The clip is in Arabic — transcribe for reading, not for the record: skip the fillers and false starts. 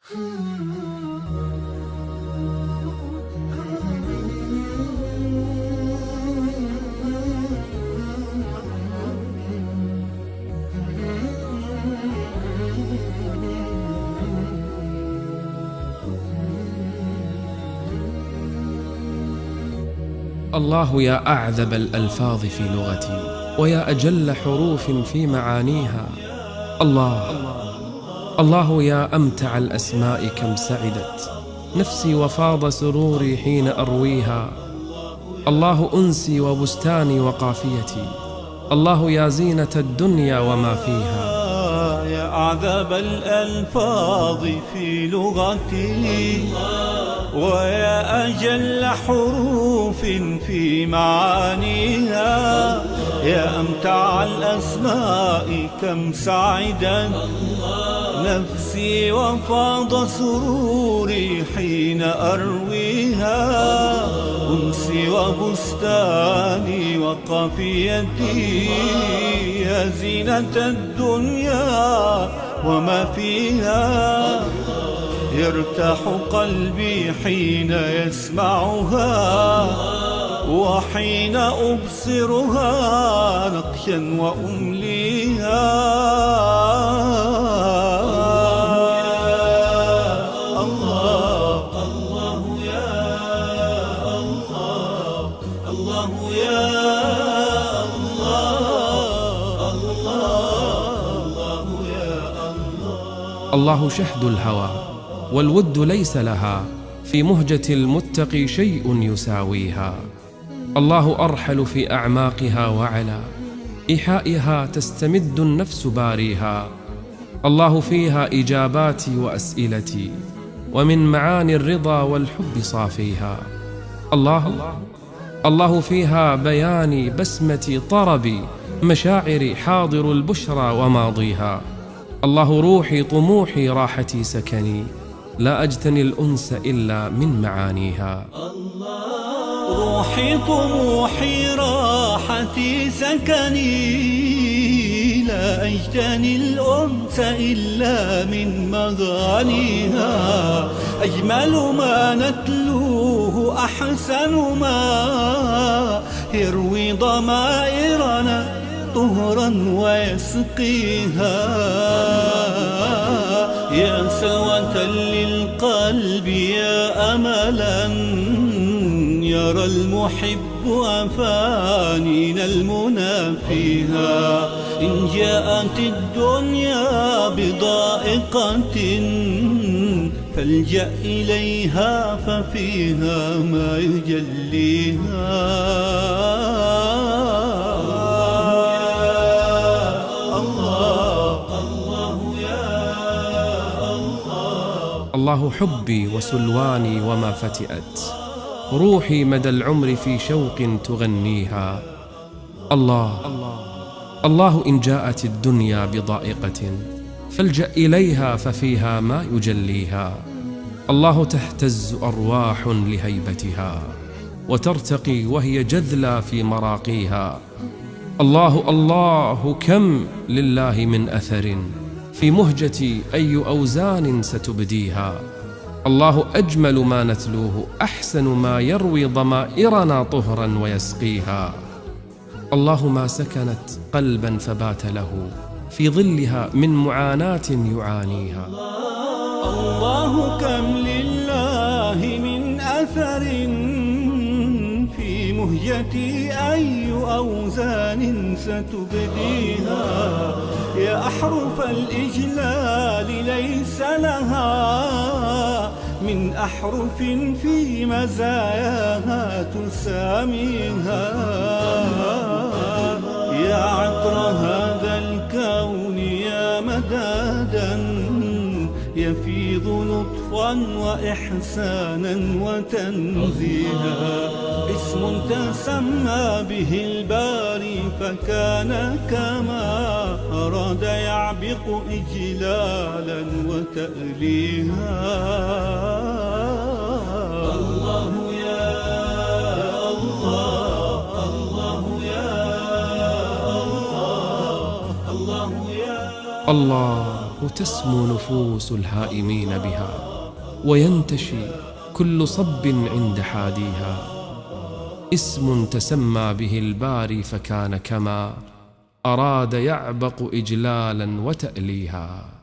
الله يا أعذب الألفاظ في لغتي، ويا أجل حروف في معانيها. الله يا أمتع الأسماء، كم سعدت نفسي وفاض سروري حين أرويها. الله أنسي وبستاني وقافيتي، الله يا زينة الدنيا وما فيها. يا أعذب الألفاظ في لغتي، ويا أجل حروف في معانيها. يا أمتع الأسماء، كم سعدت نفسي وفاض سروري حين أرويها. أنسي وبستاني وقافيتي، يا زينة الدنيا وما فيها. يرتاح قلبي حين يسمعها، وحين أبصرها نقشا وأمليها. الله الله يا الله، الله يا الله، الله يا الله. الله شهد الهوى والود ليس لها، في مهجة المتقي شيء يساويها. الله أرحل في أعماقها، وعلى إيحائها تستمد النفس باريها. الله فيها إجاباتي وأسئلتي، ومن معاني الرضا والحب صافيها. الله فيها بياني بسمتي طربي، مشاعري حاضر البشرى وماضيها. الله روحي طموحي راحتي سكني، لا أجتني الأنس إلا من معانيها. روحي طموحي راحتي سكني، لا أجتني الأنس إلا من مغانيها. أجمل ما نتلوه أحسن ما يروي ضمائرنا طهرا ويسقيها. يا سلوة للقلب، يا أملا يرى المحب أفانينا المنى فيها. إن جاءت الدنيا بضائقة فالجأ إليها، ففيها ما يجليها. الله حبي وسلواني وما فتئت روحي مدى العمر في شوق تغنيها. الله إن جاءت الدنيا بضائقة فالجأ إليها، ففيها ما يجليها. الله تهتز أرواح لهيبتها، وترتقي وهي جذلى في مراقيها. الله كم لله من أثر في مهجتي، أي أوزان ستبديها. الله أجمل ما نتلوه، أحسن ما يروي ضمائرنا طهرا ويسقيها. الله ما سكنت قلبا فبات له في ظلها من معاناة يعانيها. الله كم لله من أثر في مهجتي، أي أوزان ستبديها. يا أحرف الإجلال ليس لها من أحرف في مزاياها تساميها. يا عطر هذا الكون، يا مدادا يفيض لطفا وإحسانا وتنزيها. اسم تسمى به الباري فكان كما أراد، يعبق إجلالا وتأليها. الله يا الله، الله يا الله، الله يا الله تسمو نفوس الهائمين بها، وينتشي كل صب عند حاديها. اسم تسمى به الباري فكان كما أراد يعبق إجلالا وتأليها.